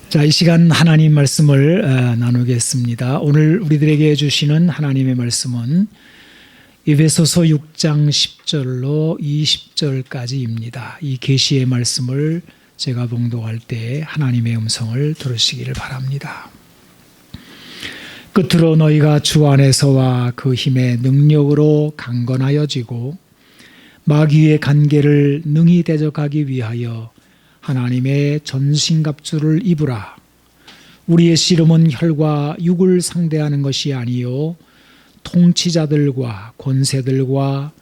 자, 이 시간 하나님 말씀을 나누겠습니다. 오늘 우리들에게 주시는 하나님의 말씀은 에베소서 6장 10절로 20절까지입니다. 이 계시의 말씀을 제가 봉독할 때 하나님의 음성을 들으시기를 바랍니다. 끝으로 너희가 주 안에서와 그 힘의 능력으로 강건하여지고 마귀의 간계를 능히 대적하기 위하여 하나님의 전신갑주를 입으라. 우리의 씨름은 혈과 육을 상대하는 것이 아니요 통치자들과 권세들과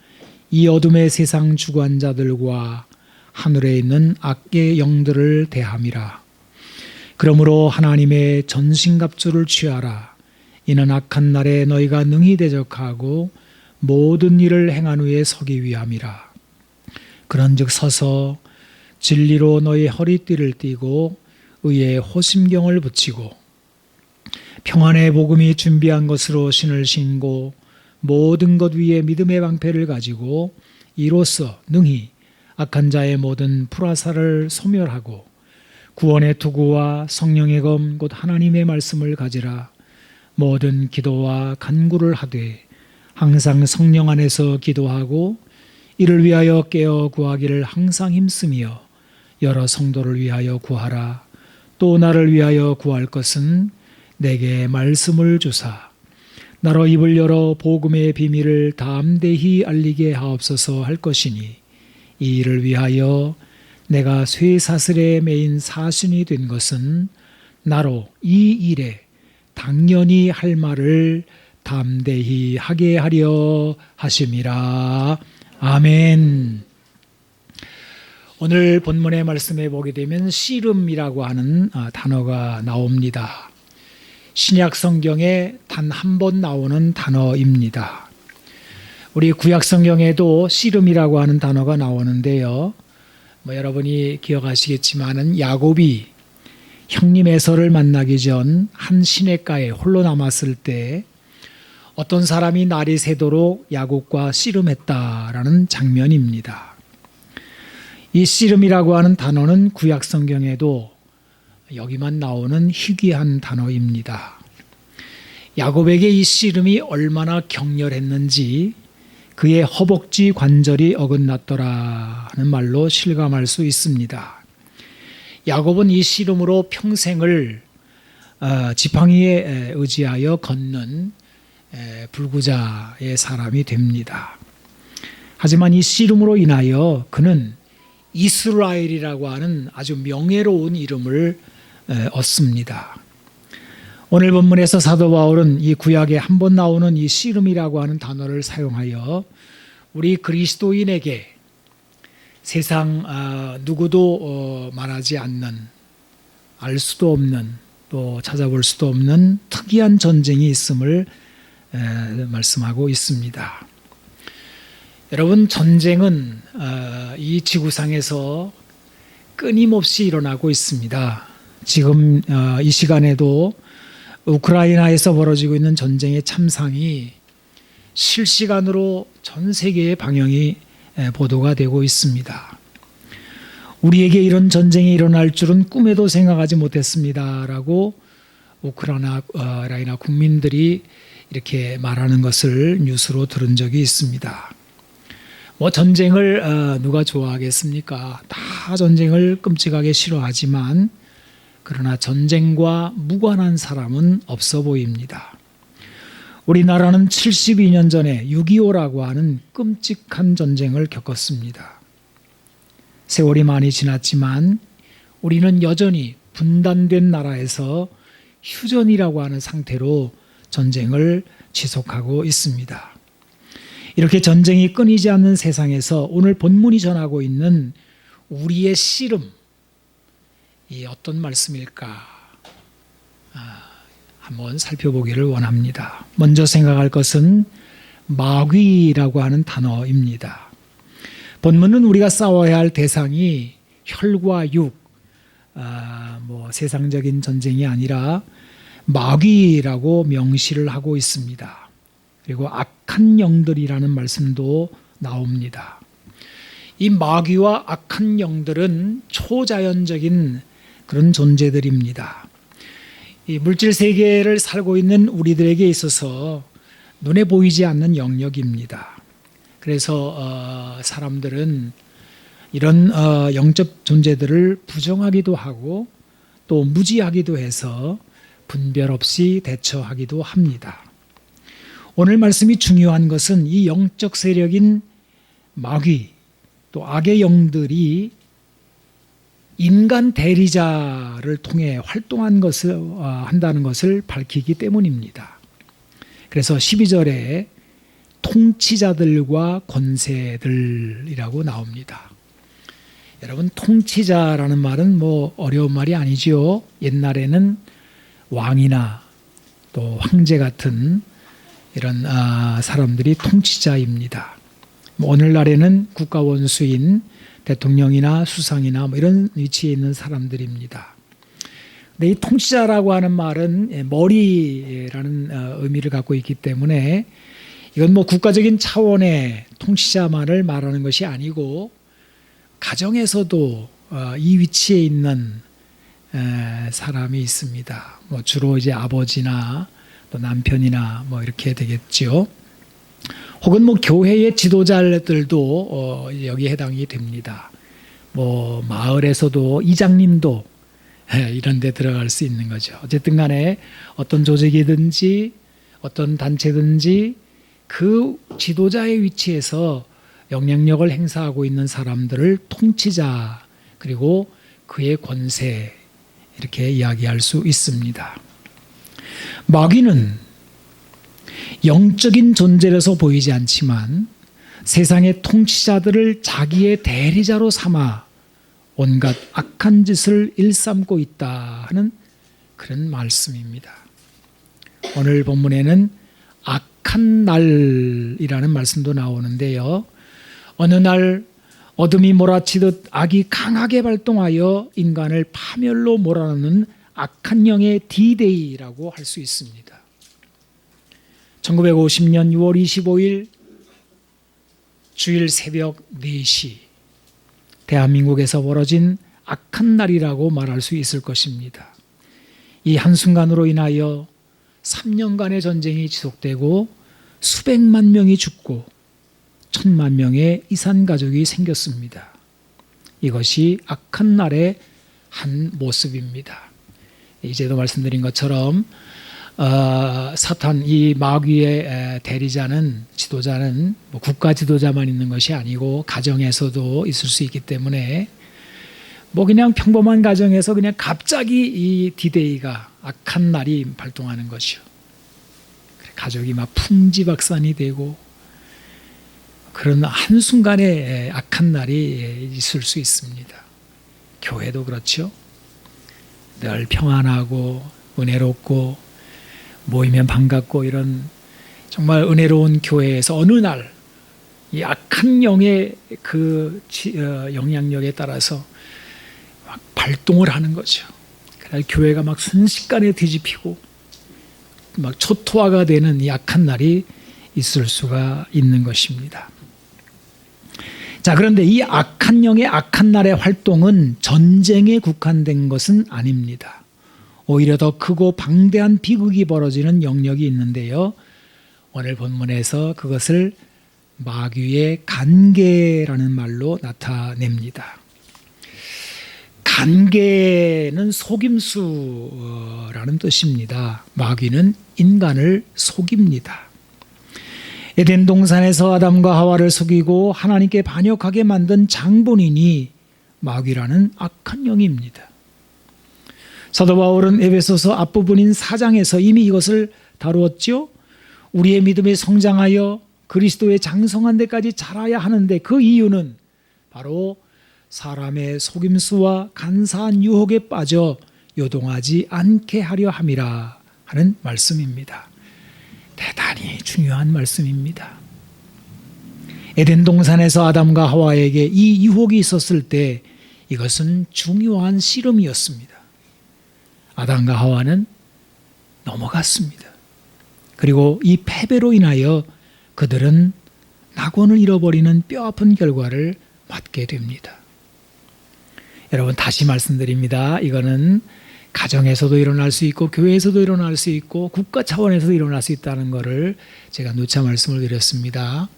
이 어둠의 세상 주관자들과 하늘에 있는 악의 영들을 대함이라. 그러므로 하나님의 전신갑주를 취하라. 이는 악한 날에 너희가 능히 대적하고 모든 일을 행한 후에 서기 위함이라. 그런즉 서서 진리로 너희 허리띠를 띠고 의의 호심경을 붙이고 평안의 복음이 준비한 것으로 신을 신고 모든 것 위에 믿음의 방패를 가지고 이로써 능히 악한 자의 모든 불화살을 소멸하고 구원의 투구와 성령의 검 곧 하나님의 말씀을 가지라. 모든 기도와 간구를 하되 항상 성령 안에서 기도하고 이를 위하여 깨어 구하기를 항상 힘쓰며 여러 성도를 위하여 구하라. 또 나를 위하여 구할 것은 내게 말씀을 주사 나로 입을 열어 복음의 비밀을 담대히 알리게 하옵소서 할 것이니 이 일을 위하여 내가 쇠사슬에 매인 사신이 된 것은 나로 이 일에 당연히 할 말을 담대히 하게 하려 하심이라. 아멘. 오늘 본문의 말씀에 보게 되면 씨름이라고 하는 단어가 나옵니다. 신약 성경에 단 한 번 나오는 단어입니다. 우리 구약 성경에도 씨름이라고 하는 단어가 나오는데요. 여러분이 기억하시겠지만은 야곱이 형님 에서를 만나기 전 한 시냇가에 홀로 남았을 때 어떤 사람이 날이 새도록 야곱과 씨름했다라는 장면입니다. 이 씨름이라고 하는 단어는 구약 성경에도 여기만 나오는 희귀한 단어입니다. 야곱에게 이 씨름이 얼마나 격렬했는지 그의 허벅지 관절이 어긋났더라는 말로 실감할 수 있습니다. 야곱은 이 씨름으로 평생을 지팡이에 의지하여 걷는 불구자의 사람이 됩니다. 하지만 이 씨름으로 인하여 그는 이스라엘이라고 하는 아주 명예로운 이름을 얻습니다. 오늘 본문에서 사도 바울은 이 구약에 한 번 나오는 이 씨름이라고 하는 단어를 사용하여 우리 그리스도인에게 세상 누구도 말하지 않는, 알 수도 없는, 또 찾아볼 수도 없는 특이한 전쟁이 있음을 말씀하고 있습니다. 여러분, 전쟁은 이 지구상에서 끊임없이 일어나고 있습니다. 지금 이 시간에도 우크라이나에서 벌어지고 있는 전쟁의 참상이 실시간으로 전 세계의 방영이 보도가 되고 있습니다. 우리에게 이런 전쟁이 일어날 줄은 꿈에도 생각하지 못했습니다라고 우크라이나 국민들이 이렇게 말하는 것을 뉴스로 들은 적이 있습니다. 전쟁을 누가 좋아하겠습니까? 다 전쟁을 끔찍하게 싫어하지만 그러나 전쟁과 무관한 사람은 없어 보입니다. 우리나라는 72년 전에 6.25라고 하는 끔찍한 전쟁을 겪었습니다. 세월이 많이 지났지만 우리는 여전히 분단된 나라에서 휴전이라고 하는 상태로 전쟁을 지속하고 있습니다. 이렇게 전쟁이 끊이지 않는 세상에서 오늘 본문이 전하고 있는 우리의 씨름, 이 어떤 말씀일까? 한번 살펴보기를 원합니다. 먼저 생각할 것은 마귀라고 하는 단어입니다. 본문은 우리가 싸워야 할 대상이 혈과 육, 세상적인 전쟁이 아니라 마귀라고 명시를 하고 있습니다. 그리고 악한 영들이라는 말씀도 나옵니다. 이 마귀와 악한 영들은 초자연적인 그런 존재들입니다. 이 물질 세계를 살고 있는 우리들에게 있어서 눈에 보이지 않는 영역입니다. 그래서 사람들은 이런 영적 존재들을 부정하기도 하고 또 무지하기도 해서 분별 없이 대처하기도 합니다. 오늘 말씀이 중요한 것은 이 영적 세력인 마귀 또 악의 영들이 인간 대리자를 통해 활동한 것을 한다는 것을 밝히기 때문입니다. 그래서 12절에 통치자들과 권세들이라고 나옵니다. 여러분, 통치자라는 말은 뭐 어려운 말이 아니지요. 옛날에는 왕이나 또 황제 같은 이런 사람들이 통치자입니다. 뭐 오늘날에는 국가 원수인 대통령이나 수상이나 뭐 이런 위치에 있는 사람들입니다. 근데 이 통치자라고 하는 말은 머리라는 의미를 갖고 있기 때문에 이건 뭐 국가적인 차원의 통치자만을 말하는 것이 아니고 가정에서도 이 위치에 있는 사람이 있습니다. 뭐 주로 이제 아버지나 또 남편이나 뭐 이렇게 되겠죠. 혹은 뭐 교회의 지도자들도 여기에 해당이 됩니다. 뭐 마을에서도 이장님도 이런 데 들어갈 수 있는 거죠. 어쨌든 간에 어떤 조직이든지 어떤 단체든지 그 지도자의 위치에서 영향력을 행사하고 있는 사람들을 통치자 그리고 그의 권세 이렇게 이야기할 수 있습니다. 마귀는 영적인 존재라서 보이지 않지만 세상의 통치자들을 자기의 대리자로 삼아 온갖 악한 짓을 일삼고 있다 하는 그런 말씀입니다. 오늘 본문에는 악한 날이라는 말씀도 나오는데요. 어느 날 어둠이 몰아치듯 악이 강하게 발동하여 인간을 파멸로 몰아넣는 악한 영의 D-Day라고 할 수 있습니다. 1950년 6월 25일 주일 새벽 4시 대한민국에서 벌어진 악한 날이라고 말할 수 있을 것입니다. 이 한순간으로 인하여 3년간의 전쟁이 지속되고 수백만 명이 죽고 1,000만 명의 이산가족이 생겼습니다. 이것이 악한 날의 한 모습입니다. 이제도 말씀드린 것처럼 사탄 이 마귀의 대리자는 지도자는 뭐 국가 지도자만 있는 것이 아니고 가정에서도 있을 수 있기 때문에 뭐 그냥 평범한 가정에서 그냥 갑자기 이 D-Day가 악한 날이 발동하는 것이요. 가족이 막 풍지박산이 되고 그런 한순간에 악한 날이 있을 수 있습니다. 교회도 그렇죠. 늘 평안하고 은혜롭고 모이면 반갑고 이런 정말 은혜로운 교회에서 어느 날 이 악한 영의 그 영향력에 따라서 막 발동을 하는 거죠. 그날 교회가 막 순식간에 뒤집히고 막 초토화가 되는 이 악한 날이 있을 수가 있는 것입니다. 자, 그런데 이 악한 영의 악한 날의 활동은 전쟁에 국한된 것은 아닙니다. 오히려 더 크고 방대한 비극이 벌어지는 영역이 있는데요. 오늘 본문에서 그것을 마귀의 간계라는 말로 나타냅니다. 간계는 속임수라는 뜻입니다. 마귀는 인간을 속입니다. 에덴 동산에서 아담과 하와를 속이고 하나님께 반역하게 만든 장본인이 마귀라는 악한 영입니다. 사도 바울은 에베소서 앞부분인 4장에서 이미 이것을 다루었죠. 우리의 믿음이 성장하여 그리스도의 장성한 데까지 자라야 하는데 그 이유는 바로 사람의 속임수와 간사한 유혹에 빠져 요동하지 않게 하려 함이라 하는 말씀입니다. 대단히 중요한 말씀입니다. 에덴 동산에서 아담과 하와에게 이 유혹이 있었을 때 이것은 중요한 씨름이었습니다. 아담과 하와는 넘어갔습니다. 그리고 이 패배로 인하여 그들은 낙원을 잃어버리는 뼈아픈 결과를 맞게 됩니다. 여러분 다시 말씀드립니다. 이거는 가정에서도 일어날 수 있고 교회에서도 일어날 수 있고 국가 차원에서도 일어날 수 있다는 것을 제가 누차 말씀을 드렸습니다.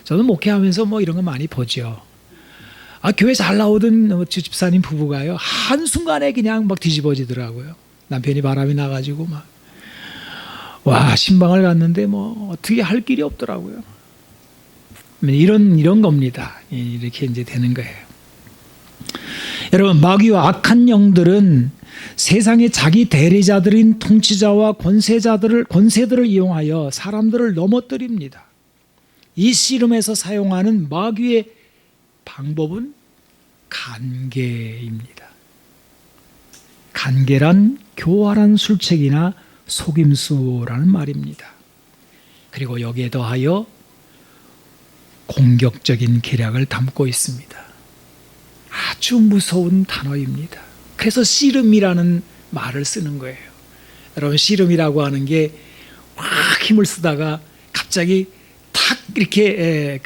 저는 목회하면서 뭐 이런 거 많이 보죠. 교회 잘 나오던 집사님 부부가요, 한순간에 그냥 막 뒤집어지더라고요. 남편이 바람이 나가지고 신방을 갔는데 어떻게 할 길이 없더라고요. 이런 겁니다. 이렇게 이제 되는 거예요. 여러분, 마귀와 악한 영들은 세상의 자기 대리자들인 통치자와 권세들을 이용하여 사람들을 넘어뜨립니다. 이 씨름에서 사용하는 마귀의 방법은 간계입니다. 간계란 교활한 술책이나 속임수라는 말입니다. 그리고 여기에 더하여 공격적인 계략을 담고 있습니다. 아주 무서운 단어입니다. 그래서 씨름이라는 말을 쓰는 거예요. 여러분, 씨름이라고 하는 게 확 힘을 쓰다가 갑자기 탁 이렇게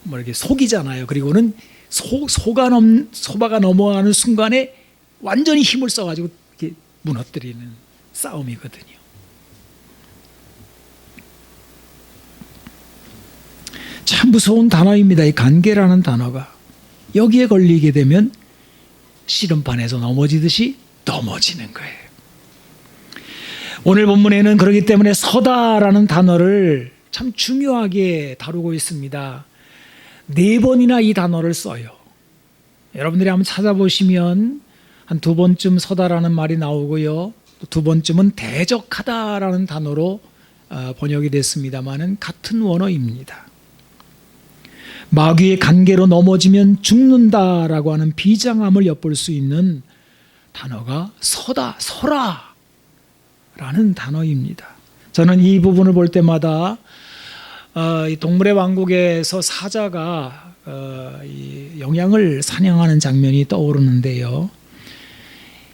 이렇게 속이잖아요. 그리고는 소바가 넘어가는 순간에 완전히 힘을 써가지고 이렇게 무너뜨리는 싸움이거든요. 참 무서운 단어입니다. 이 간계라는 단어가. 여기에 걸리게 되면 씨름판에서 넘어지듯이 넘어지는 거예요. 오늘 본문에는 그렇기 때문에 서다라는 단어를 참 중요하게 다루고 있습니다. 4번이나 이 단어를 써요. 여러분들이 한번 찾아보시면 한 2번쯤 서다라는 말이 나오고요. 또 2번쯤은 대적하다라는 단어로 번역이 됐습니다마는 같은 원어입니다. 마귀의 간계로 넘어지면 죽는다라고 하는 비장함을 엿볼 수 있는 단어가 서라라는 단어입니다. 저는 이 부분을 볼 때마다 이 동물의 왕국에서 사자가 이 영양을 사냥하는 장면이 떠오르는데요.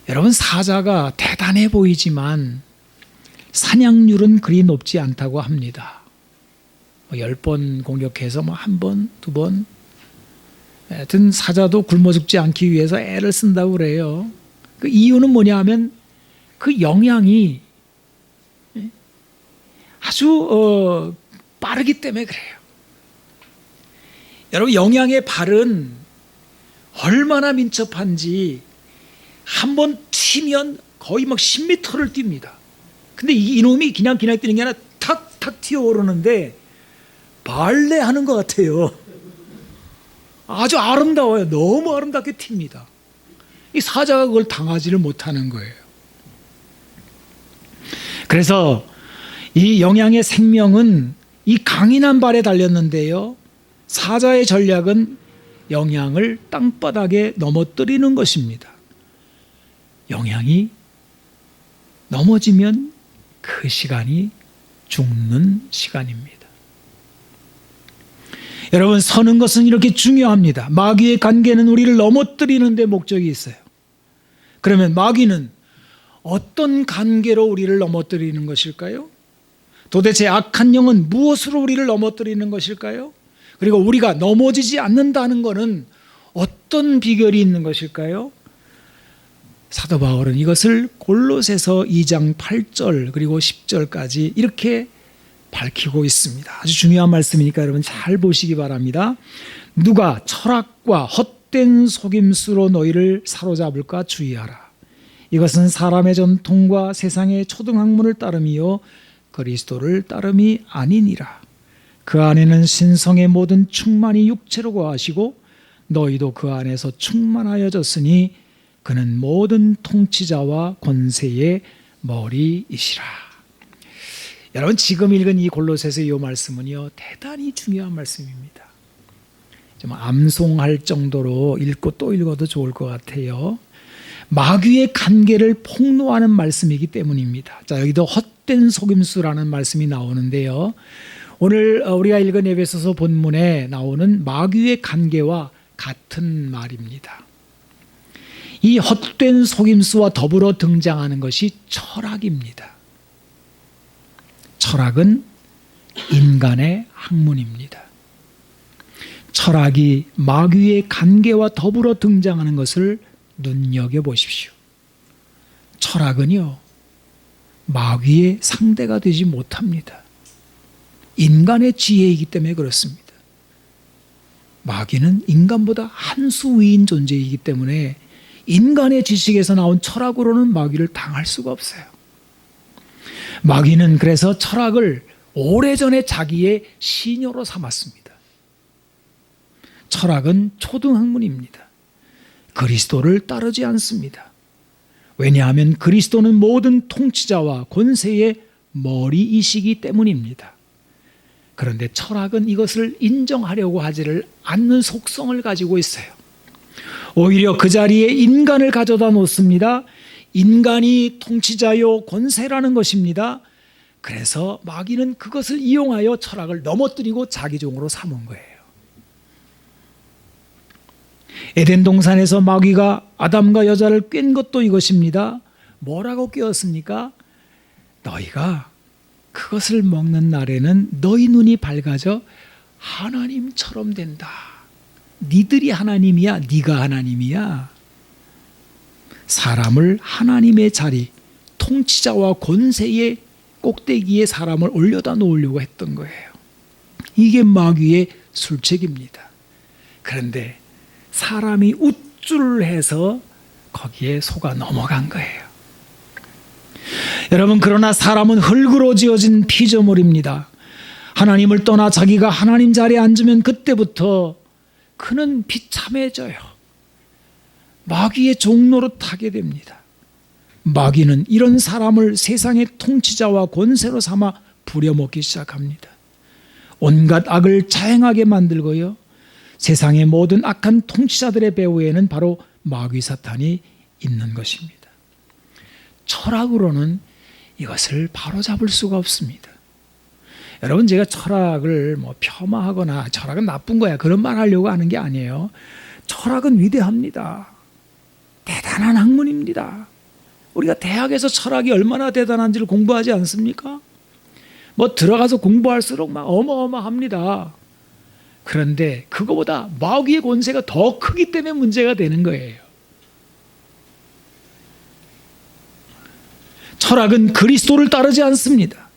여러분, 사자가 대단해 보이지만 사냥률은 그리 높지 않다고 합니다. 10번 공격해서 1번, 2번. 하여튼 사자도 굶어 죽지 않기 위해서 애를 쓴다고 그래요. 그 이유는 뭐냐 하면 그 영양이 아주 빠르기 때문에 그래요. 여러분, 영양의 발은 얼마나 민첩한지 한 번 튀면 거의 10m를 뜁니다. 근데 이놈이 그냥 뛰는 게 아니라 탁탁 튀어오르는데 발레하는 것 같아요. 아주 아름다워요. 너무 아름답게 튑니다. 이 사자가 그걸 당하지를 못하는 거예요. 그래서 이 영양의 생명은 이 강인한 발에 달렸는데요. 사자의 전략은 영양을 땅바닥에 넘어뜨리는 것입니다. 영양이 넘어지면 그 시간이 죽는 시간입니다. 여러분, 서는 것은 이렇게 중요합니다. 마귀의 간계는 우리를 넘어뜨리는 데 목적이 있어요. 그러면 마귀는 어떤 간계로 우리를 넘어뜨리는 것일까요? 도대체 악한 영은 무엇으로 우리를 넘어뜨리는 것일까요? 그리고 우리가 넘어지지 않는다는 것은 어떤 비결이 있는 것일까요? 사도 바울은 이것을 골로새서 2장 8절 그리고 10절까지 이렇게 밝히고 있습니다. 아주 중요한 말씀이니까 여러분 잘 보시기 바랍니다. 누가 철학과 헛된 속임수로 너희를 사로잡을까 주의하라. 이것은 사람의 전통과 세상의 초등학문을 따름이요 그리스도를 따름이 아니니라. 그 안에는 신성의 모든 충만이 육체로 거하시고 너희도 그 안에서 충만하여졌으니 그는 모든 통치자와 권세의 머리이시라. 여러분, 지금 읽은 이 골로새서 이 말씀은요 대단히 중요한 말씀입니다. 좀 암송할 정도로 읽고 또 읽어도 좋을 것 같아요. 마귀의 간계를 폭로하는 말씀이기 때문입니다. 자, 여기도 헛된 속임수라는 말씀이 나오는데요. 오늘 우리가 읽은 에베소서 본문에 나오는 마귀의 간계와 같은 말입니다. 이 헛된 속임수와 더불어 등장하는 것이 철학입니다. 철학은 인간의 학문입니다. 철학이 마귀의 관계와 더불어 등장하는 것을 눈여겨보십시오. 철학은요, 마귀의 상대가 되지 못합니다. 인간의 지혜이기 때문에 그렇습니다. 마귀는 인간보다 한 수 위인 존재이기 때문에 인간의 지식에서 나온 철학으로는 마귀를 당할 수가 없어요. 마귀는 그래서 철학을 오래전에 자기의 시녀로 삼았습니다. 철학은 초등학문입니다. 그리스도를 따르지 않습니다. 왜냐하면 그리스도는 모든 통치자와 권세의 머리이시기 때문입니다. 그런데 철학은 이것을 인정하려고 하지를 않는 속성을 가지고 있어요. 오히려 그 자리에 인간을 가져다 놓습니다. 인간이 통치자요 권세라는 것입니다. 그래서 마귀는 그것을 이용하여 철학을 넘어뜨리고 자기 종으로 삼은 거예요. 에덴 동산에서 마귀가 아담과 여자를 꾀는 것도 이것입니다. 뭐라고 꾀었습니까? 너희가 그것을 먹는 날에는 너희 눈이 밝아져 하나님처럼 된다. 니들이 하나님이야, 네가 하나님이야. 사람을 하나님의 자리, 통치자와 권세의 꼭대기에 사람을 올려다 놓으려고 했던 거예요. 이게 마귀의 술책입니다. 그런데 사람이 우쭐해서 거기에 속아 넘어간 거예요. 여러분, 그러나 사람은 흙으로 지어진 피조물입니다. 하나님을 떠나 자기가 하나님 자리에 앉으면 그때부터 그는 비참해져요. 마귀의 종노릇하게 됩니다. 마귀는 이런 사람을 세상의 통치자와 권세로 삼아 부려먹기 시작합니다. 온갖 악을 자행하게 만들고요, 세상의 모든 악한 통치자들의 배후에는 바로 마귀 사탄이 있는 것입니다. 철학으로는 이것을 바로잡을 수가 없습니다. 여러분, 제가 철학을 폄하하거나 철학은 나쁜 거야 그런 말 하려고 하는 게 아니에요. 철학은 위대합니다. 대단한 학문입니다. 우리가 대학에서 철학이 얼마나 대단한지를 공부하지 않습니까? 들어가서 공부할수록 막 어마어마합니다. 그런데 그거보다 마귀의 권세가 더 크기 때문에 문제가 되는 거예요. 철학은 그리스도를 따르지 않습니다.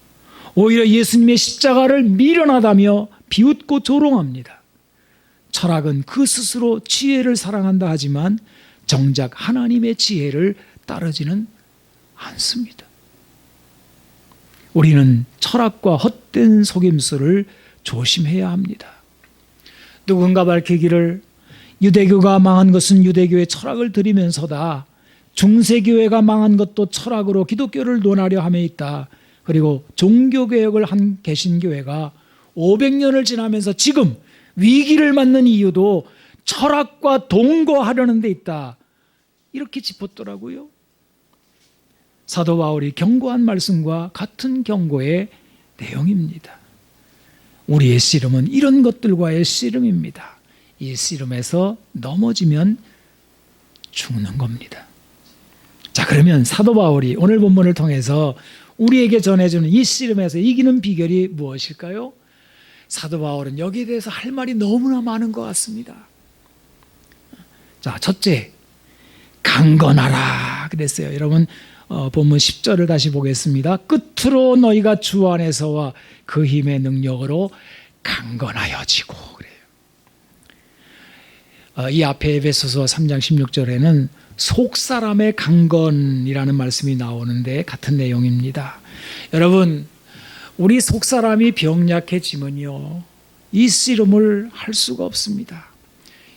오히려 예수님의 십자가를 미련하다며 비웃고 조롱합니다. 철학은 그 스스로 지혜를 사랑한다 하지만 정작 하나님의 지혜를 따르지는 않습니다. 우리는 철학과 헛된 속임수를 조심해야 합니다. 누군가 밝히기를 유대교가 망한 것은 유대교의 철학을 들이면서다. 중세교회가 망한 것도 철학으로 기독교를 논하려 함에 있다. 그리고 종교개혁을 한 개신교회가 500년을 지나면서 지금 위기를 맞는 이유도 철학과 동거하려는 데 있다. 이렇게 짚었더라고요. 사도 바울이 경고한 말씀과 같은 경고의 내용입니다. 우리의 씨름은 이런 것들과의 씨름입니다. 이 씨름에서 넘어지면 죽는 겁니다. 자, 그러면 사도 바울이 오늘 본문을 통해서 우리에게 전해주는 이 씨름에서 이기는 비결이 무엇일까요? 사도 바울은 여기에 대해서 할 말이 너무나 많은 것 같습니다. 자, 첫째, 강건하라 그랬어요. 여러분, 본문 10절을 다시 보겠습니다. 끝으로 너희가 주 안에서와 그 힘의 능력으로 강건하여지고 그래요. 이 앞에 에베소서 3장 16절에는 속사람의 강건이라는 말씀이 나오는데 같은 내용입니다. 여러분, 우리 속사람이 병약해지면요, 이 씨름을 할 수가 없습니다.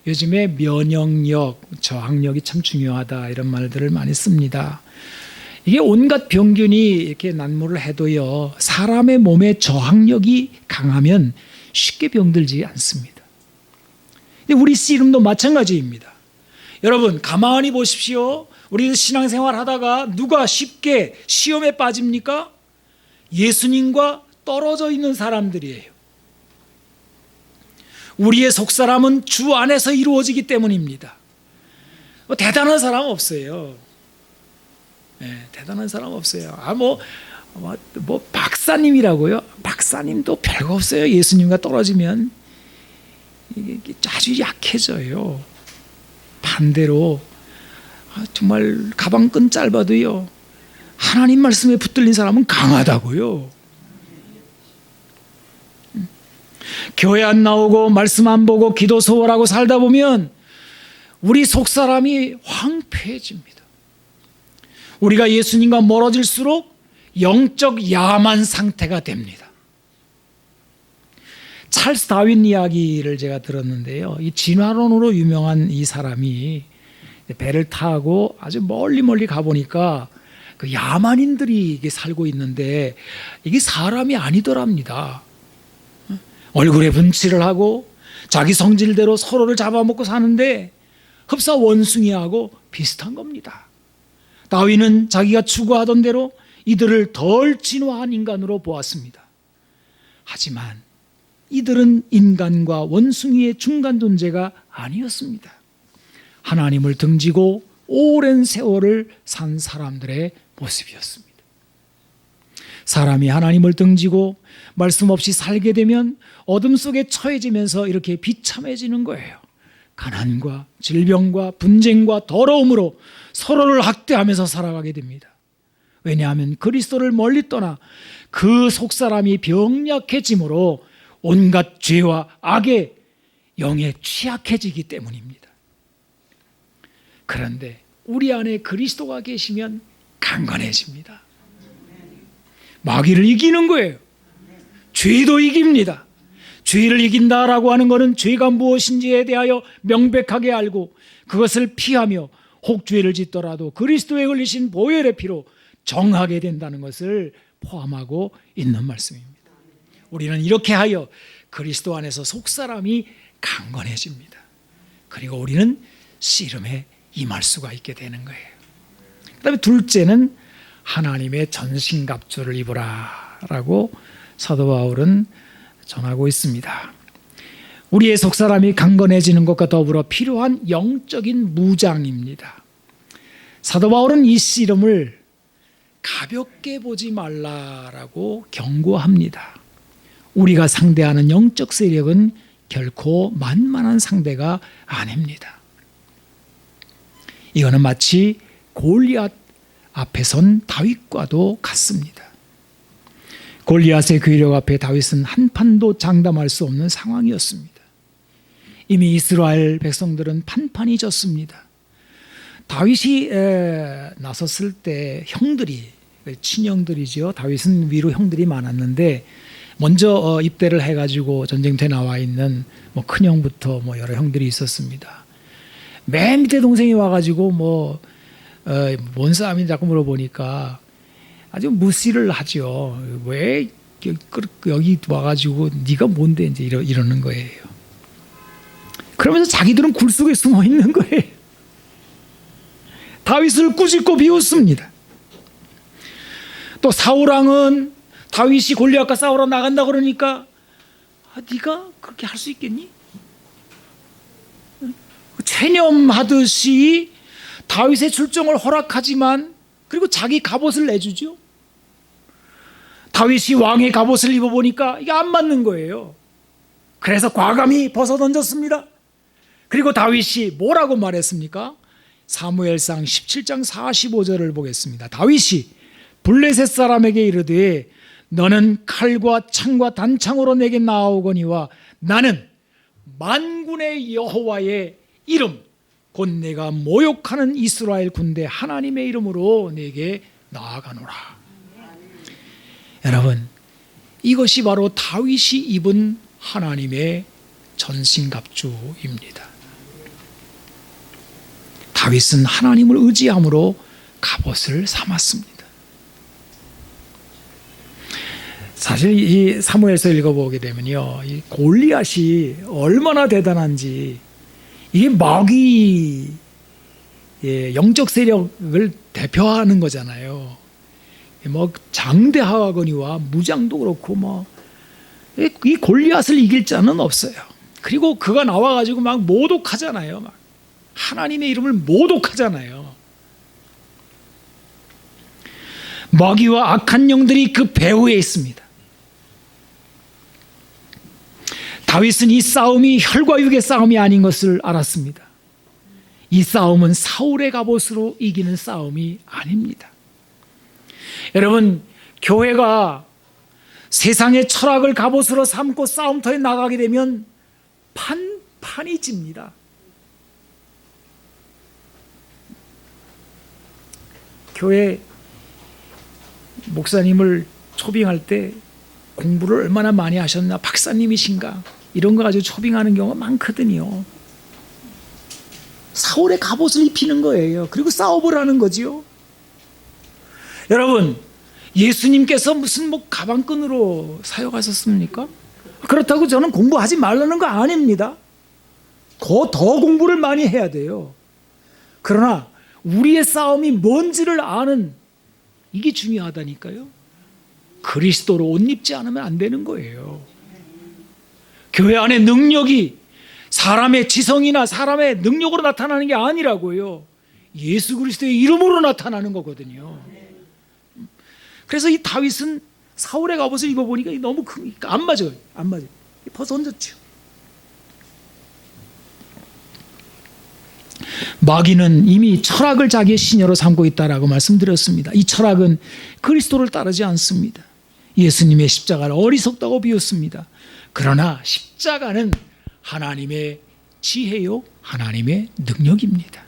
요즘에 면역력, 저항력이 참 중요하다 이런 말들을 많이 씁니다. 이게 온갖 병균이 이렇게 난무를 해도요, 사람의 몸에 저항력이 강하면 쉽게 병들지 않습니다. 근데 우리 씨름도 마찬가지입니다. 여러분, 가만히 보십시오. 우리 신앙생활 하다가 누가 쉽게 시험에 빠집니까? 예수님과 떨어져 있는 사람들이에요. 우리의 속사람은 주 안에서 이루어지기 때문입니다. 대단한 사람 없어요. 네, 대단한 사람 없어요. 박사님이라고요? 박사님도 별거 없어요. 예수님과 떨어지면. 이게 아주 약해져요. 반대로 정말 가방끈 짧아도요, 하나님 말씀에 붙들린 사람은 강하다고요. 교회 안 나오고 말씀 안 보고 기도 소홀하고 살다 보면 우리 속사람이 황폐해집니다. 우리가 예수님과 멀어질수록 영적 야만 상태가 됩니다. 찰스 다윈 이야기를 제가 들었는데요, 이 진화론으로 유명한 이 사람이 배를 타고 아주 멀리 가보니까 그 야만인들이 이게 살고 있는데 이게 사람이 아니더랍니다. 얼굴에 분칠을 하고 자기 성질대로 서로를 잡아먹고 사는데 흡사 원숭이하고 비슷한 겁니다. 다윈은 자기가 추구하던 대로 이들을 덜 진화한 인간으로 보았습니다. 하지만 이들은 인간과 원숭이의 중간 존재가 아니었습니다. 하나님을 등지고 오랜 세월을 산 사람들의 모습이었습니다. 사람이 하나님을 등지고 말씀 없이 살게 되면 어둠 속에 처해지면서 이렇게 비참해지는 거예요. 가난과 질병과 분쟁과 더러움으로 서로를 학대하면서 살아가게 됩니다. 왜냐하면 그리스도를 멀리 떠나 그 속사람이 병약해짐으로 온갖 죄와 악의 영에 취약해지기 때문입니다. 그런데 우리 안에 그리스도가 계시면 강건해집니다. 마귀를 이기는 거예요. 죄도 이깁니다. 죄를 이긴다라고 하는 것은 죄가 무엇인지에 대하여 명백하게 알고 그것을 피하며 혹 죄를 짓더라도 그리스도에 걸리신 보혈의 피로 정하게 된다는 것을 포함하고 있는 말씀입니다. 우리는 이렇게 하여 그리스도 안에서 속사람이 강건해집니다. 그리고 우리는 씨름에 임할 수가 있게 되는 거예요. 그 다음에 둘째는 하나님의 전신갑주를 입으라 라고 사도 바울은 전하고 있습니다. 우리의 속사람이 강건해지는 것과 더불어 필요한 영적인 무장입니다. 사도 바울은 이 씨름을 가볍게 보지 말라라고 경고합니다. 우리가 상대하는 영적 세력은 결코 만만한 상대가 아닙니다. 이거는 마치 골리앗 앞에 선 다윗과도 같습니다. 골리앗의 괴력 앞에 다윗은 한판도 장담할 수 없는 상황이었습니다. 이미 이스라엘 백성들은 판판이 졌습니다. 다윗이 나섰을 때 형들이, 친형들이죠. 다윗은 위로 형들이 많았는데 먼저 입대를 해가지고 전쟁터에 나와 있는 큰형부터 여러 형들이 있었습니다. 맨 밑에 동생이 와가지고 뭔 싸움인지 자꾸 물어보니까 아주 무시를 하죠. 왜 여기 와가지고 네가 뭔데 이제 이러는 거예요. 그러면서 자기들은 굴 속에 숨어 있는 거예요. 다윗을 꾸짖고 비웃습니다. 또 사울왕은 다윗이 골리앗과 싸우러 나간다 그러니까 네가 그렇게 할 수 있겠니? 체념하듯이 다윗의 출정을 허락하지만 그리고 자기 갑옷을 내주죠. 다윗이 왕의 갑옷을 입어보니까 이게 안 맞는 거예요. 그래서 과감히 벗어던졌습니다. 그리고 다윗이 뭐라고 말했습니까? 사무엘상 17장 45절을 보겠습니다. 다윗이 블레셋 사람에게 이르되 너는 칼과 창과 단창으로 내게 나아오거니와 나는 만군의 여호와의 이름 곧 내가 모욕하는 이스라엘 군대 하나님의 이름으로 내게 나아가노라. 여러분, 이것이 바로 다윗이 입은 하나님의 전신갑주입니다. 다윗은 하나님을 의지함으로 갑옷을 삼았습니다. 사실 이 사무엘서 읽어보게 되면요, 이 골리앗이 얼마나 대단한지, 이게 마귀의 영적 세력을 대표하는 거잖아요. 장대하거니와 무장도 그렇고 이 골리앗을 이길 자는 없어요. 그리고 그가 나와가지고 막 모독하잖아요. 막 하나님의 이름을 모독하잖아요. 마귀와 악한 영들이 그 배후에 있습니다. 다윗은 이 싸움이 혈과 육의 싸움이 아닌 것을 알았습니다. 이 싸움은 사울의 갑옷으로 이기는 싸움이 아닙니다. 여러분, 교회가 세상의 철학을 갑옷으로 삼고 싸움터에 나가게 되면 판이 집니다. 교회 목사님을 초빙할 때 공부를 얼마나 많이 하셨나, 박사님이신가, 이런 거 가지고 초빙하는 경우가 많거든요. 사울의 갑옷을 입히는 거예요. 그리고 싸워보라는 거지요. 여러분, 예수님께서 무슨 가방끈으로 사역하셨습니까? 그렇다고 저는 공부하지 말라는 거 아닙니다. 더 공부를 많이 해야 돼요. 그러나 우리의 싸움이 뭔지를 아는, 이게 중요하다니까요. 그리스도로 옷 입지 않으면 안 되는 거예요. 교회 안에 능력이 사람의 지성이나 사람의 능력으로 나타나는 게 아니라고요. 예수 그리스도의 이름으로 나타나는 거거든요. 그래서 이 다윗은 사울의 갑옷을 입어보니까 너무 안 맞아요. 벗어 던졌죠. 마귀는 이미 철학을 자기의 신여로 삼고 있다라고 말씀드렸습니다. 이 철학은 그리스도를 따르지 않습니다. 예수님의 십자가를 어리석다고 비웃습니다. 그러나 십자가는 하나님의 지혜요, 하나님의 능력입니다.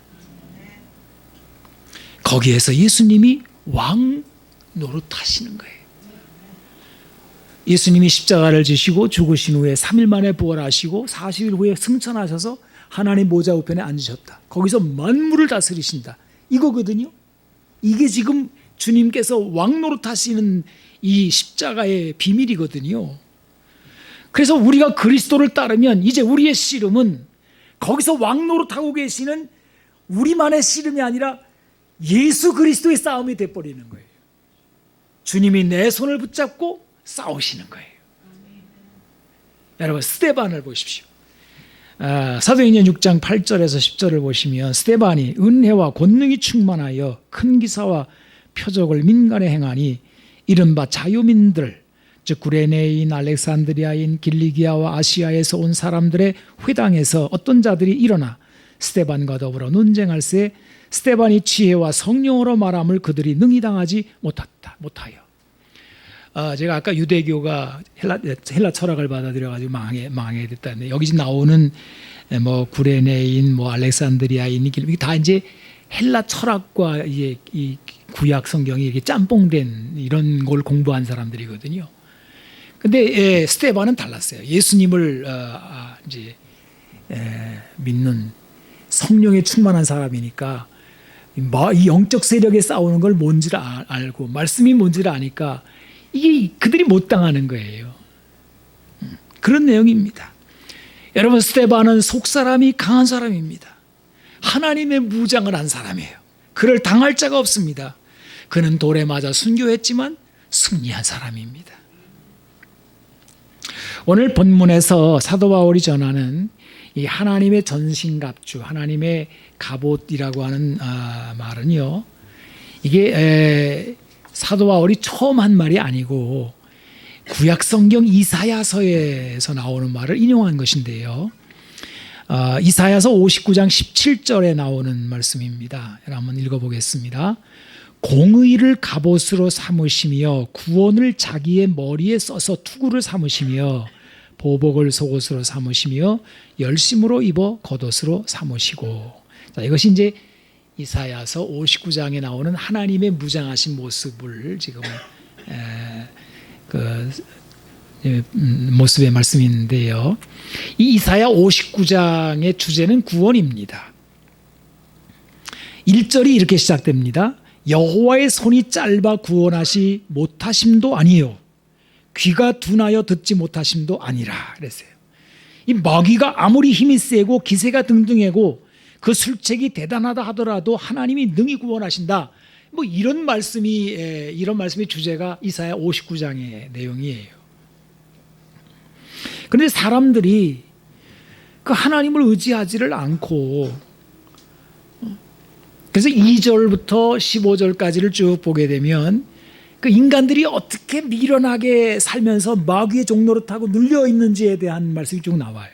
거기에서 예수님이 왕 노릇하시는 거예요. 예수님이 십자가를 지시고 죽으신 후에 3일 만에 부활하시고 40일 후에 승천하셔서 하나님 보좌 우편에 앉으셨다. 거기서 만물을 다스리신다. 이거거든요. 이게 지금 주님께서 왕 노릇하시는 이 십자가의 비밀이거든요. 그래서 우리가 그리스도를 따르면 이제 우리의 씨름은 거기서 왕 노릇하고 계시는 우리만의 씨름이 아니라 예수 그리스도의 싸움이 돼버리는 거예요. 주님이 내 손을 붙잡고 싸우시는 거예요. 여러분, 스데반을 보십시오. 사도행전 6장 8절에서 10절을 보시면 스데반이 은혜와 권능이 충만하여 큰 기사와 표적을 민간에 행하니 이른바 자유민들, 즉 구레네인, 알렉산드리아인, 길리기아와 아시아에서 온 사람들의 회당에서 어떤 자들이 일어나 스데반과 더불어 논쟁할세 스데반이 지혜와 성령으로 말함을 그들이 능히 당하지 못하여. 제가 아까 유대교가 헬라 철학을 받아들여가지고 망하게 됐다는데, 여기 나오는 구레네인, 알렉산드리아인, 이게 다 이제 헬라 철학과 이 구약 성경이 이렇게 짬뽕된 이런 걸 공부한 사람들이거든요. 근데 스데반은 달랐어요. 예수님을 이제 믿는 성령에 충만한 사람이니까 이 영적 세력에 싸우는 걸 뭔지를 알고 말씀이 뭔지를 아니까 이게 그들이 못 당하는 거예요. 그런 내용입니다. 여러분, 스데반은 속사람이 강한 사람입니다. 하나님의 무장을 한 사람이에요. 그를 당할 자가 없습니다. 그는 돌에 맞아 순교했지만 승리한 사람입니다. 오늘 본문에서 사도 바울이 전하는 이 하나님의 전신갑주, 하나님의 갑옷이라고 하는 말은요, 이게 사도 바울이 처음 한 말이 아니고 구약 성경 이사야서에서 나오는 말을 인용한 것인데요. 이사야서 59장 17절에 나오는 말씀입니다. 한번 읽어보겠습니다. 공의를 갑옷으로 삼으시며 구원을 자기의 머리에 써서 투구를 삼으시며 보복을 속옷으로 삼으시며 열심으로 입어 겉옷으로 삼으시고. 자, 이것이 이제 이사야서 59장에 나오는 하나님의 무장하신 모습을 지금 모습의 말씀인데요. 이 이사야 59장의 주제는 구원입니다. 1절이 이렇게 시작됩니다. 여호와의 손이 짧아 구원하시 못하심도 아니요 귀가 둔하여 듣지 못하심도 아니라 그랬어요. 이 마귀가 아무리 힘이 세고 기세가 등등하고 그 술책이 대단하다 하더라도 하나님이 능히 구원하신다. 이런 말씀이 주제가 이사야 59장의 내용이에요. 그런데 사람들이 그 하나님을 의지하지를 않고, 그래서 2절부터 15절까지를 쭉 보게 되면 그 인간들이 어떻게 미련하게 살면서 마귀의 종노릇 하고 눌려 있는지에 대한 말씀이 쭉 나와요.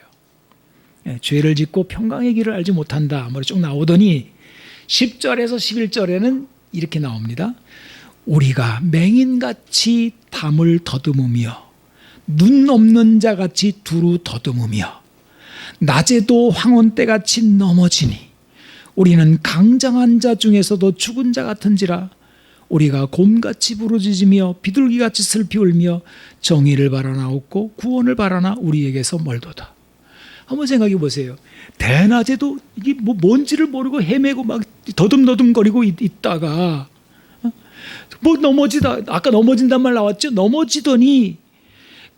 죄를 짓고 평강의 길을 알지 못한다. 뭐 쭉 나오더니 10절에서 11절에는 이렇게 나옵니다. 우리가 맹인같이 담을 더듬으며 눈 없는 자같이 두루 더듬으며 낮에도 황혼때같이 넘어지니 우리는 강장한 자 중에서도 죽은 자 같은지라. 우리가 곰같이 부르짖으며 비둘기같이 슬피 울며 정의를 바라나옵고 구원을 바라나 우리에게서 멀도다. 한번 생각해 보세요. 대낮에도 이게 뭐 뭔지를 모르고 헤매고 막 더듬더듬거리고 있다가 뭐 넘어지다, 아까 넘어진단 말 나왔죠? 넘어지더니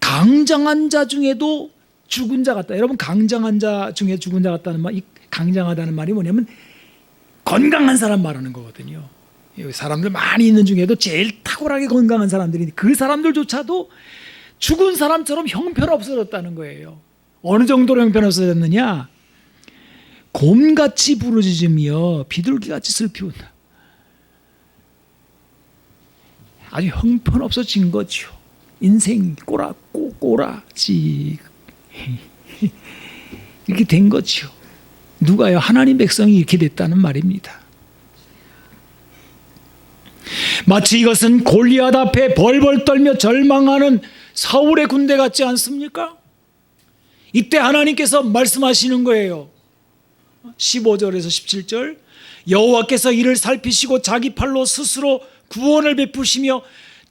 강장한 자 중에도 죽은 자 같다. 여러분, 강장한 자 중에 죽은 자 같다는 말, 이 강장하다는 말이 뭐냐면 건강한 사람 말하는 거거든요. 사람들 많이 있는 중에도 제일 탁월하게 건강한 사람들이 그 사람들조차도 죽은 사람처럼 형편없어졌다는 거예요. 어느 정도로 형편없어졌느냐? 곰같이 부르짖으며 비둘기같이 슬피 운다. 아주 형편없어진 거죠. 인생 꼬라지 이렇게 된 거죠. 누가요? 하나님 백성이 이렇게 됐다는 말입니다. 마치 이것은 골리앗 앞에 벌벌 떨며 절망하는 사울의 군대 같지 않습니까? 이때 하나님께서 말씀하시는 거예요. 15절에서 17절, 여호와께서 이를 살피시고 자기 팔로 스스로 구원을 베푸시며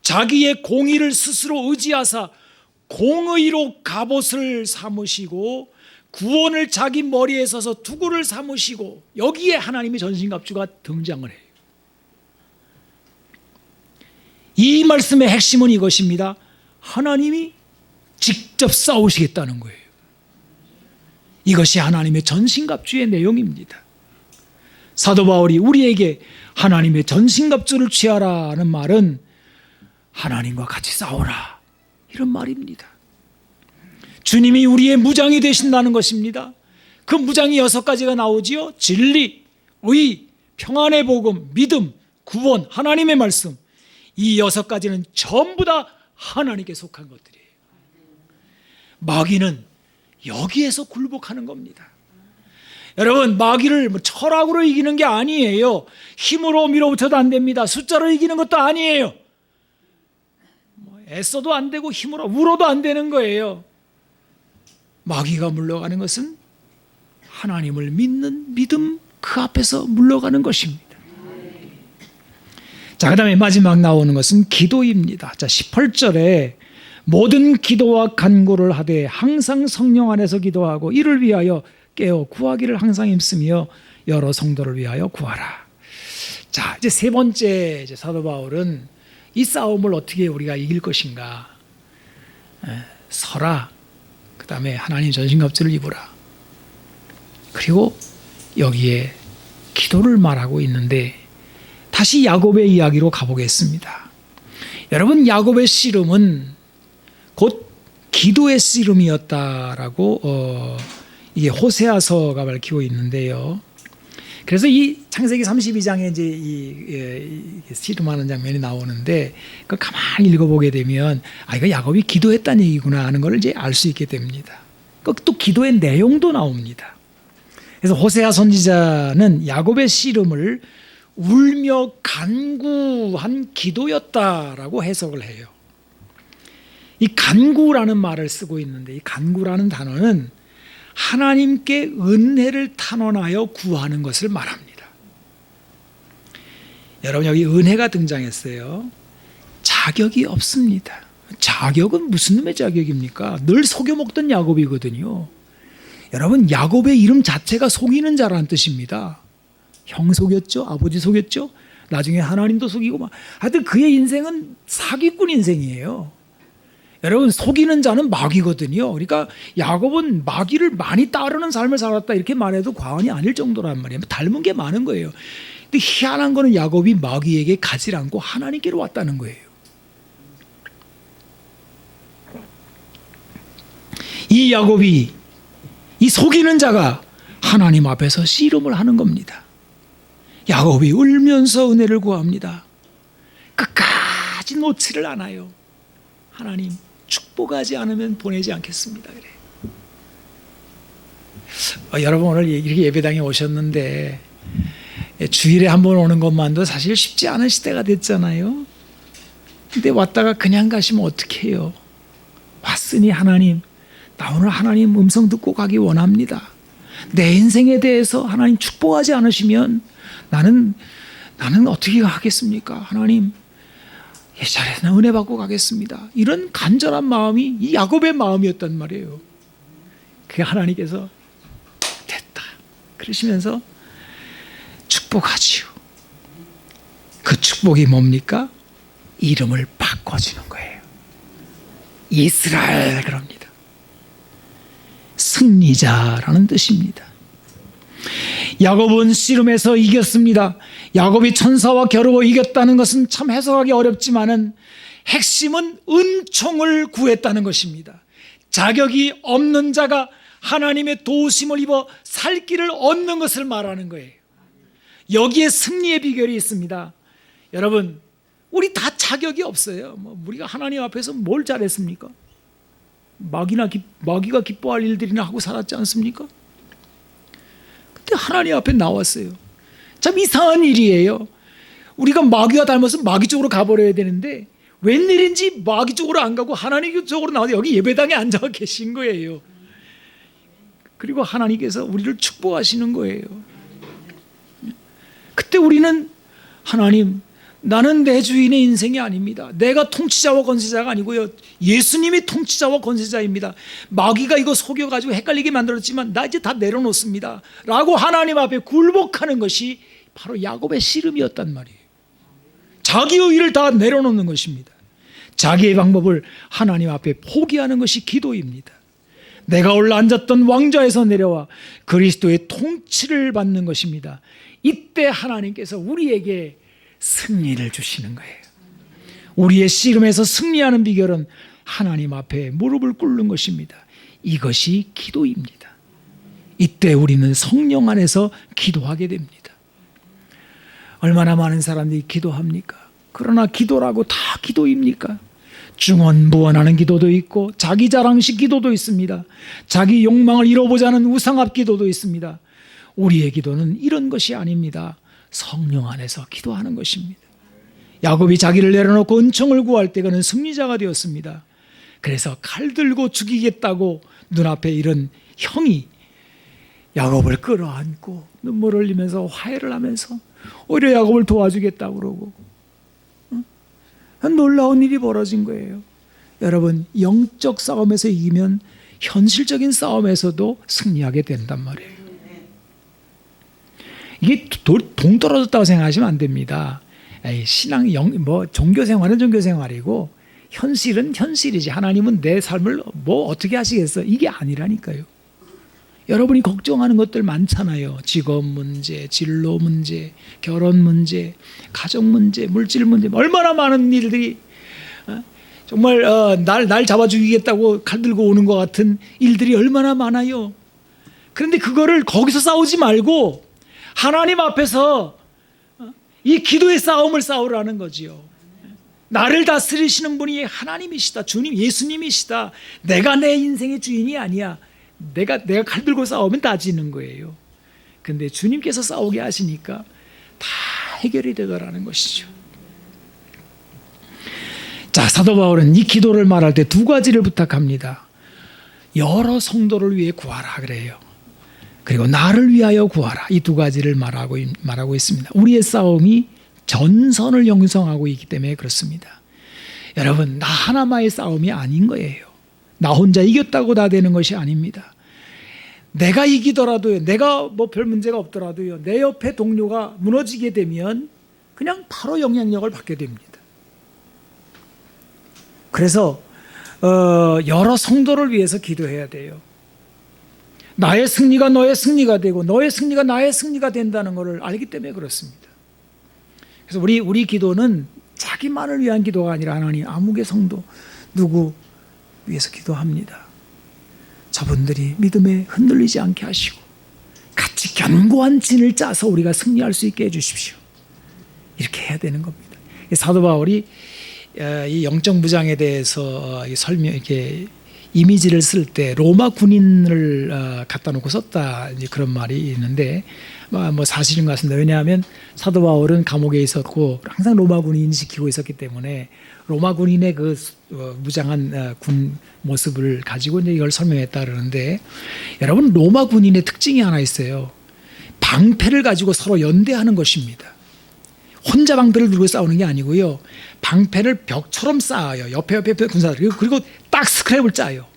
자기의 공의를 스스로 의지하사 공의로 갑옷을 삼으시고 구원을 자기 머리에 서서 투구를 삼으시고, 여기에 하나님의 전신갑주가 등장을 해요. 이 말씀의 핵심은 이것입니다. 하나님이 직접 싸우시겠다는 거예요. 이것이 하나님의 전신갑주의 내용입니다. 사도 바울이 우리에게 하나님의 전신갑주를 취하라는 말은 하나님과 같이 싸우라, 이런 말입니다. 주님이 우리의 무장이 되신다는 것입니다. 그 무장이 6가지가 나오지요. 진리, 의, 평안의 복음, 믿음, 구원, 하나님의 말씀. 이 6가지는 전부 다 하나님께 속한 것들이에요. 마귀는 여기에서 굴복하는 겁니다. 여러분, 마귀를 철학으로 이기는 게 아니에요. 힘으로 밀어붙여도 안 됩니다. 숫자로 이기는 것도 아니에요. 애써도 안 되고 힘으로 울어도 안 되는 거예요. 마귀가 물러가는 것은 하나님을 믿는 믿음, 그 앞에서 물러가는 것입니다. 자, 그 다음에 마지막 나오는 것은 기도입니다. 자, 18절에 모든 기도와 간구를 하되 항상 성령 안에서 기도하고 이를 위하여 깨어 구하기를 항상 힘쓰며 여러 성도를 위하여 구하라. 자, 이제 세 번째 사도 바울은 이 싸움을 어떻게 우리가 이길 것인가. 서라. 그 다음에 하나님 전신갑주를 입으라. 그리고 여기에 기도를 말하고 있는데, 다시 야곱의 이야기로 가보겠습니다. 여러분, 야곱의 씨름은 곧 기도의 씨름이었다라고 이게 호세아서가 밝히고 있는데요. 그래서 이 창세기 32장에 이제 이 씨름하는 장면이 나오는데, 그 가만히 읽어보게 되면 이거 야곱이 기도했다는 얘기구나 하는 걸 이제 알 수 있게 됩니다. 또 기도의 내용도 나옵니다. 그래서 호세아 선지자는 야곱의 씨름을 울며 간구한 기도였다라고 해석을 해요. 이 간구라는 말을 쓰고 있는데, 이 간구라는 단어는 하나님께 은혜를 탄원하여 구하는 것을 말합니다. 여러분, 여기 은혜가 등장했어요. 자격이 없습니다. 자격은 무슨 놈의 자격입니까? 늘 속여먹던 야곱이거든요. 여러분, 야곱의 이름 자체가 속이는 자라는 뜻입니다. 형 속였죠? 아버지 속였죠? 나중에 하나님도 속이고 하여튼 그의 인생은 사기꾼 인생이에요. 여러분, 속이는 자는 마귀거든요. 그러니까 야곱은 마귀를 많이 따르는 삶을 살았다, 이렇게 말해도 과언이 아닐 정도란 말이에요. 닮은 게 많은 거예요. 근데 희한한 거는 야곱이 마귀에게 가지 않고 하나님께로 왔다는 거예요. 이 야곱이, 이 속이는 자가 하나님 앞에서 씨름을 하는 겁니다. 야곱이 울면서 은혜를 구합니다. 끝까지 끝까지 놓지를 않아요. 하나님 축복하지 않으면 보내지 않겠습니다. 그래. 여러분 오늘 이렇게 예배당에 오셨는데 주일에 한 번 오는 것만도 사실 쉽지 않은 시대가 됐잖아요. 근데 왔다가 그냥 가시면 어떡해요? 왔으니 하나님, 나 오늘 하나님 음성 듣고 가기 원합니다. 내 인생에 대해서 하나님 축복하지 않으시면 나는 어떻게 하겠습니까? 하나님 예전에는 은혜 받고 가겠습니다. 이런 간절한 마음이 이 야곱의 마음이었단 말이에요. 그게 하나님께서 됐다 그러시면서 축복하지요. 그 축복이 뭡니까? 이름을 바꿔주는 거예요. 이스라엘 그럽니다. 승리자라는 뜻입니다. 야곱은 씨름에서 이겼습니다. 야곱이 천사와 겨루어 이겼다는 것은 참 해석하기 어렵지만은 핵심은 은총을 구했다는 것입니다. 자격이 없는 자가 하나님의 도우심을 입어 살 길을 얻는 것을 말하는 거예요. 여기에 승리의 비결이 있습니다. 여러분, 우리 다 자격이 없어요. 우리가 하나님 앞에서 뭘 잘했습니까? 마귀가 기뻐할 일들이나 하고 살았지 않습니까? 근데 하나님 앞에 나왔어요. 참 이상한 일이에요. 우리가 마귀와 닮아서 마귀 쪽으로 가버려야 되는데 웬일인지 마귀 쪽으로 안 가고 하나님 쪽으로 나와서 여기 예배당에 앉아 계신 거예요. 그리고 하나님께서 우리를 축복하시는 거예요. 그때 우리는 하나님, 나는 내 주인의 인생이 아닙니다. 내가 통치자와 권세자가 아니고요. 예수님이 통치자와 권세자입니다. 마귀가 이거 속여가지고 헷갈리게 만들었지만 나 이제 다 내려놓습니다. 라고 하나님 앞에 굴복하는 것이 바로 야곱의 씨름이었단 말이에요. 자기의 일을 다 내려놓는 것입니다. 자기의 방법을 하나님 앞에 포기하는 것이 기도입니다. 내가 올라앉았던 왕좌에서 내려와 그리스도의 통치를 받는 것입니다. 이때 하나님께서 우리에게 승리를 주시는 거예요. 우리의 씨름에서 승리하는 비결은 하나님 앞에 무릎을 꿇는 것입니다. 이것이 기도입니다. 이때 우리는 성령 안에서 기도하게 됩니다. 얼마나 많은 사람들이 기도합니까? 그러나 기도라고 다 기도입니까? 중언부언하는 기도도 있고 자기 자랑식 기도도 있습니다. 자기 욕망을 이뤄보자는 우상합 기도도 있습니다. 우리의 기도는 이런 것이 아닙니다. 성령 안에서 기도하는 것입니다. 야곱이 자기를 내려놓고 은총을 구할 때 그는 승리자가 되었습니다. 그래서 칼 들고 죽이겠다고 눈앞에 이런 형이 야곱을 끌어안고 눈물을 흘리면서 화해를 하면서 오히려 야곱을 도와주겠다고 그러고 놀라운 일이 벌어진 거예요. 여러분, 영적 싸움에서 이기면 현실적인 싸움에서도 승리하게 된단 말이에요. 이게 동떨어졌다고 생각하시면 안 됩니다. 신앙, 종교 생활은 종교 생활이고 현실은 현실이지. 하나님은 내 삶을 어떻게 하시겠어? 이게 아니라니까요. 여러분이 걱정하는 것들 많잖아요. 직업 문제, 진로 문제, 결혼 문제, 가족 문제, 물질 문제, 얼마나 많은 일들이 정말 날 잡아 죽이겠다고 칼 들고 오는 것 같은 일들이 얼마나 많아요. 그런데 그거를 거기서 싸우지 말고 하나님 앞에서 이 기도의 싸움을 싸우라는 거지요. 나를 다스리시는 분이 하나님이시다. 주님, 예수님이시다. 내가 내 인생의 주인이 아니야. 내가 칼 들고 싸우면 따지는 거예요. 근데 주님께서 싸우게 하시니까 다 해결이 되더라는 것이죠. 자, 사도 바울은 이 기도를 말할 때 두 가지를 부탁합니다. 여러 성도를 위해 구하라 그래요. 그리고 나를 위하여 구하라. 이 두 가지를 말하고 있습니다. 우리의 싸움이 전선을 형성하고 있기 때문에 그렇습니다. 여러분, 나 하나만의 싸움이 아닌 거예요. 나 혼자 이겼다고 다 되는 것이 아닙니다. 내가 이기더라도요, 내가 별 문제가 없더라도요, 내 옆에 동료가 무너지게 되면 그냥 바로 영향력을 받게 됩니다. 그래서 여러 성도를 위해서 기도해야 돼요. 나의 승리가 너의 승리가 되고 너의 승리가 나의 승리가 된다는 것을 알기 때문에 그렇습니다. 그래서 우리 기도는 자기만을 위한 기도가 아니라 하나님 아무개 성도 누구 위해서 기도합니다. 저분들이 믿음에 흔들리지 않게 하시고 같이 견고한 진을 짜서 우리가 승리할 수 있게 해주십시오. 이렇게 해야 되는 겁니다. 사도 바울이 이 영적 무장에 대해서 설명 이렇게 이미지를 쓸 때 로마 군인을 갖다 놓고 썼다 이제 그런 말이 있는데 뭐 사실인 것 같습니다. 왜냐하면 사도 바울은 감옥에 있었고 항상 로마 군인이 지키고 있었기 때문에 로마 군인의 그 무장한 군 모습을 가지고 이제 이걸 설명했다 그러는데 여러분 로마 군인의 특징이 하나 있어요. 방패를 가지고 서로 연대하는 것입니다. 혼자 방패를 들고 싸우는 게 아니고요. 방패를 벽처럼 쌓아요. 옆에 군사들. 그리고 딱 스크랩을 짜요.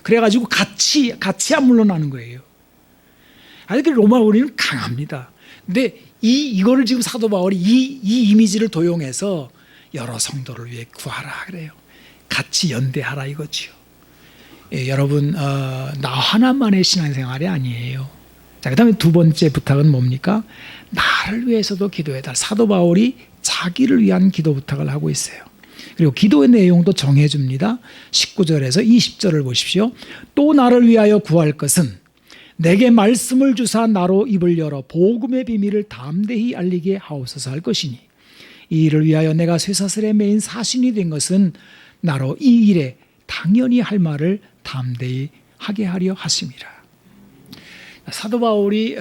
그래가지고 같이 안 물러나는 거예요. 아니, 그 로마 군인은 강합니다. 근데 이거를 지금 사도 바울이 이 이미지를 도용해서 여러 성도를 위해 구하라 그래요. 같이 연대하라 이거지요. 예, 여러분, 나 하나만의 신앙생활이 아니에요. 자, 그 다음에 두 번째 부탁은 뭡니까? 나를 위해서도 기도해달라. 사도 바울이 자기를 위한 기도 부탁을 하고 있어요. 그리고 기도의 내용도 정해줍니다. 19절에서 20절을 보십시오. 또 나를 위하여 구할 것은 내게 말씀을 주사 나로 입을 열어 복음의 비밀을 담대히 알리게 하옵소서 할 것이니 이 일을 위하여 내가 쇠사슬에 매인 사신이 된 것은 나로 이 일에 당연히 할 말을 담대히 하게 하려 하심이라. 사도 바울이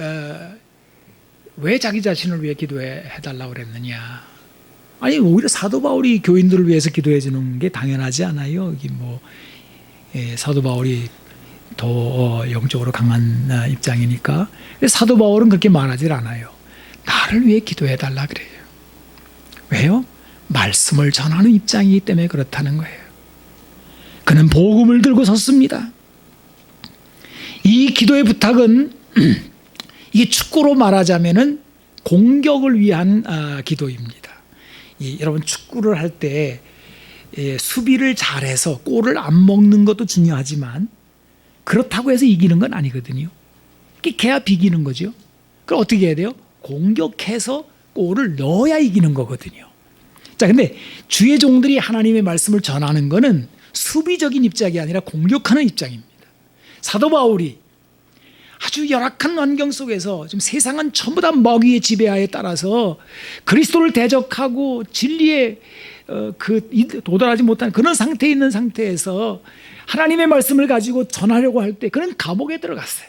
왜 자기 자신을 위해 기도해달라고 그랬느냐? 아니 오히려 사도 바울이 교인들을 위해서 기도해 주는 게 당연하지 않아요. 이게 뭐 사도 바울이 더 영적으로 강한 입장이니까. 사도 바울은 그렇게 말하질 않아요. 나를 위해 기도해달라 그래요. 왜요? 말씀을 전하는 입장이기 때문에 그렇다는 거예요. 그는 복음을 들고 섰습니다. 이 기도의 부탁은 이게 축구로 말하자면은 공격을 위한 기도입니다. 여러분 축구를 할 때 수비를 잘해서 골을 안 먹는 것도 중요하지만 그렇다고 해서 이기는 건 아니거든요. 걔야 비기는 거죠. 그럼 어떻게 해야 돼요? 공격해서 골을 넣어야 이기는 거거든요. 자, 근데 주의 종들이 하나님의 말씀을 전하는 거는 수비적인 입장이 아니라 공격하는 입장입니다. 사도 바울이 아주 열악한 환경 속에서 지금 세상은 전부 다 마귀의 지배하에 따라서 그리스도를 대적하고 진리에 도달하지 못한 그런 상태에 있는 상태에서 하나님의 말씀을 가지고 전하려고 할 때 그는 감옥에 들어갔어요.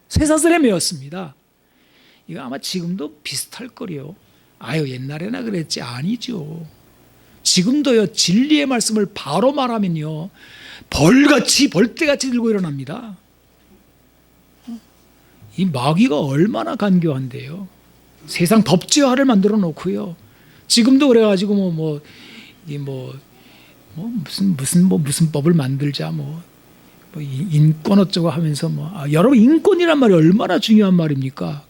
쇠사슬에 매였습니다. 이거 아마 지금도 비슷할 거요. 아유 옛날에나 그랬지. 아니죠. 지금도요 진리의 말씀을 바로 말하면요 벌떼같이 들고 일어납니다. 이 마귀가 얼마나 간교한데요. 세상 법제화를 만들어 놓고요. 지금도 그래가지고 무슨 법을 만들자 인권 어쩌고 하면서 여러분 인권이란 말이 얼마나 중요한 말입니까?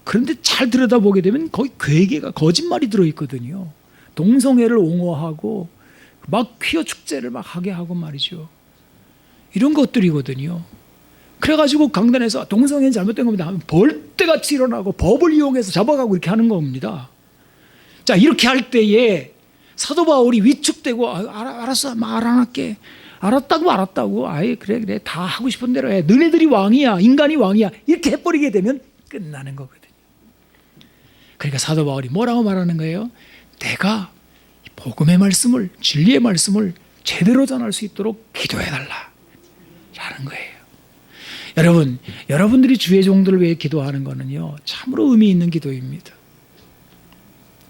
그런데 잘 들여다보게 되면 거기 괴계가 거짓말이 들어있거든요. 동성애를 옹호하고 막 퀴어 축제를 막 하게 하고 말이죠. 이런 것들이거든요. 그래가지고 강단에서 동성애는 잘못된 겁니다 하면 벌떼같이 일어나고 법을 이용해서 잡아가고 이렇게 하는 겁니다. 자, 이렇게 할 때에 사도 바울이 위축되고 알았어 말 안 할게. 알았다고 아예 그래 다 하고 싶은 대로 해. 너네들이 왕이야. 인간이 왕이야. 이렇게 해버리게 되면 끝나는 거거든요. 그러니까 사도 바울이 뭐라고 말하는 거예요? 내가 복음의 말씀을 진리의 말씀을 제대로 전할 수 있도록 기도해달라 라는 거예요. 여러분들이 주의 종들을 위해 기도하는 거는요 참으로 의미 있는 기도입니다.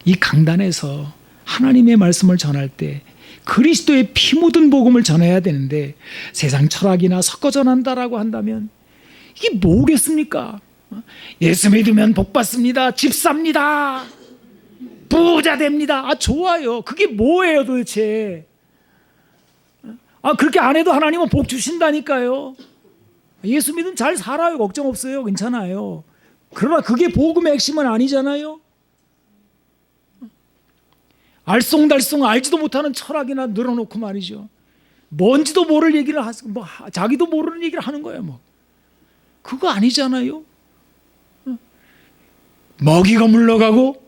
이 강단에서 하나님의 말씀을 전할 때 그리스도의 피 묻은 복음을 전해야 되는데 세상 철학이나 섞어 전한다라고 한다면 이게 뭐겠습니까? 예수 믿으면 복 받습니다. 집 삽니다. 부자 됩니다. 좋아요. 그게 뭐예요 도대체? 그렇게 안 해도 하나님은 복 주신다니까요. 예수 믿으면 잘 살아요. 걱정 없어요. 괜찮아요. 그러나 그게 복음의 핵심은 아니잖아요. 알쏭달쏭 알지도 못하는 철학이나 늘어놓고 말이죠. 뭔지도 모를 얘기를 자기도 모르는 얘기를 하는 거예요. 그거 아니잖아요. 먹이가 물러가고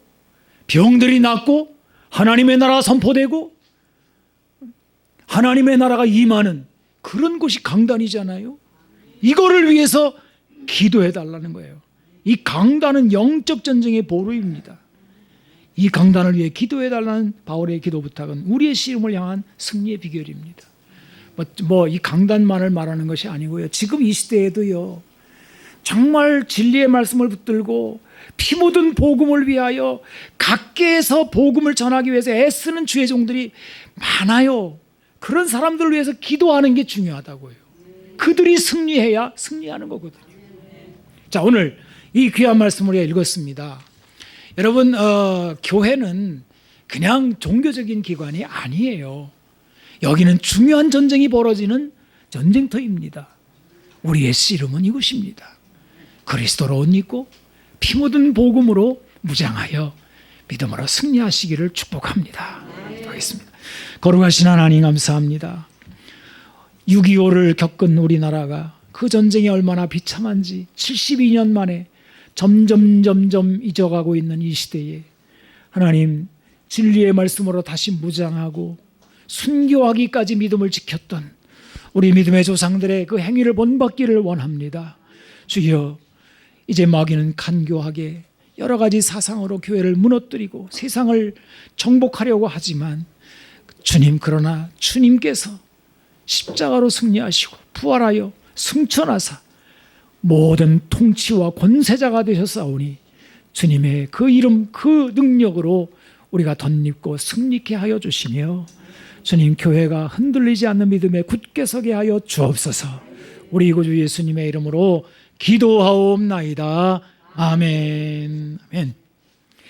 병들이 낫고 하나님의 나라가 선포되고 하나님의 나라가 임하는 그런 곳이 강단이잖아요. 이거를 위해서 기도해 달라는 거예요. 이 강단은 영적 전쟁의 보루입니다. 이 강단을 위해 기도해달라는 바울의 기도 부탁은 우리의 씨름을 향한 승리의 비결입니다. 이 강단만을 말하는 것이 아니고요. 지금 이 시대에도요. 정말 진리의 말씀을 붙들고 피 묻은 복음을 위하여 각계에서 복음을 전하기 위해서 애쓰는 주의 종들이 많아요. 그런 사람들을 위해서 기도하는 게 중요하다고요. 그들이 승리해야 승리하는 거거든요. 자, 오늘 이 귀한 말씀을 우리가 읽었습니다. 여러분, 교회는 그냥 종교적인 기관이 아니에요. 여기는 중요한 전쟁이 벌어지는 전쟁터입니다. 우리의 씨름은 이것입니다. 그리스도로 옷 입고 피 묻은 복음으로 무장하여 믿음으로 승리하시기를 축복합니다. 기도하겠습니다. 거룩하신 하나님 감사합니다. 6.25를 겪은 우리나라가 그 전쟁이 얼마나 비참한지 72년 만에 점점 잊어가고 있는 이 시대에 하나님 진리의 말씀으로 다시 무장하고 순교하기까지 믿음을 지켰던 우리 믿음의 조상들의 그 행위를 본받기를 원합니다. 주여, 이제 마귀는 간교하게 여러 가지 사상으로 교회를 무너뜨리고 세상을 정복하려고 하지만 주님, 그러나 주님께서 십자가로 승리하시고 부활하여 승천하사 모든 통치와 권세자가 되셨사오니 주님의 그 이름, 그 능력으로 우리가 덧입고 승리케 하여 주시며 주님, 교회가 흔들리지 않는 믿음에 굳게 서게 하여 주옵소서. 우리 구주 예수님의 이름으로 기도하옵나이다. 아멘. 아멘.